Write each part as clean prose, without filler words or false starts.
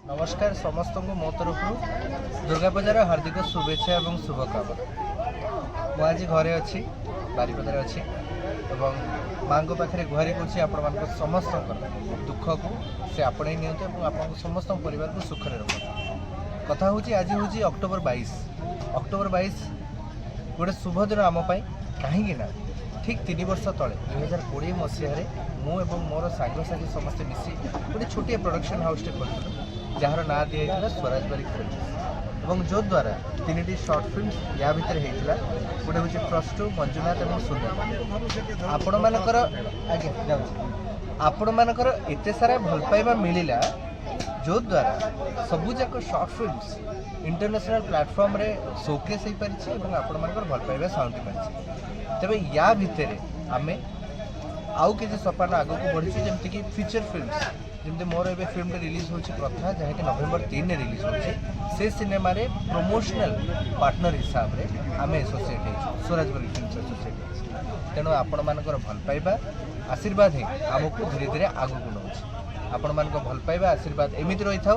नमस्कार समस्त को मो तरफ दुर्गा पूजार हार्दिक शुभेच्छा और शुभकामना। मुझे घरे अच्छी बारिपदार अच्छी माँ को पाखे गुहारी कर समस्त दुख को से आपणे नियंतु समस्त परिवार को सुख रखते। कथा हूँ आज हूँ अक्टोबर 22 गोटे शुभ दिन आमपाई कहीं ठीक 3 वर्ष तले 2020 मसीह मु एवं मोर सांगसाथी समस्ते मिसी गोटे छोटिया प्रोडक्शन हाउस खोलु जार ना दिया स्वराज बारिक फिल्म और जो द्वारा 3टी शॉर्ट फिल्म या भितर होता गोटे हूँ प्रस्तु मंजुनाथ और सुंदर आपण मानकर आगे आपण मानकर एते सारा भल पाइबा मिलला जो द्वारा सबुजाक शॉर्ट फिल्म्स इंटरनेशनल प्लेटफॉर्म रे शोकेस हो पारिछि एवं आपण मानकर भल पाइबा साउंडी पारिछि। तबे या भितर आमे आउ किसी सपान आग को बढ़ी जमती कि फीचर फिल्म्स जमती मोर ए फिल्म रिलीज होची प्रथा जहाँकि नवेम्बर 3 रिलीज होची से सिनेमा रे प्रमोशनल पार्टनर हिसाब रे आमे एसोसिएट हो स्वराज बारिक फिल्म्स एसोसिएट तेणु आपण मानकर भल पाइबा आशीर्वाद ही आमको धीरे धीरे आगू को नौछि। आपण मान भल पाइबा आशीर्वाद एमती रही था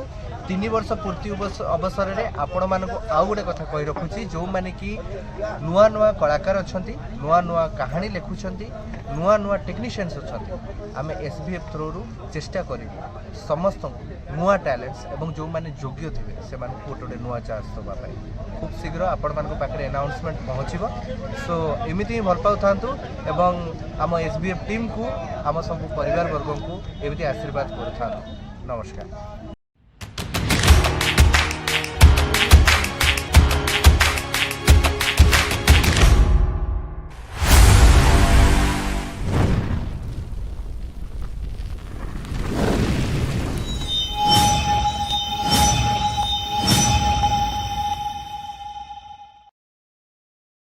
3 वर्ष पूर्ति अवसर में आपण मान आउ गोटे कथा कही रखुची जो माने कि नुआ नुआ कलाकार अच्छा नुआ नुआ कहानी लिखुंट नुआ नुआ टेक्नीशियंस अच्छा आम एसबीएफ थ्रो चेष्टा कर समस्त नुआ टैलेंट्स एवं जो माने योग्य थे से गोटे नुआ चान्स देवाई खूब शीघ्र आपण मान पाखे अनाउंसमेंट पहुँचब। सो एमती ही भल पाऊ एवं आम एसबीएफ टीम को आम सब परिवार वर्ग को एमती आशीर्वाद करूँ। नमस्कार।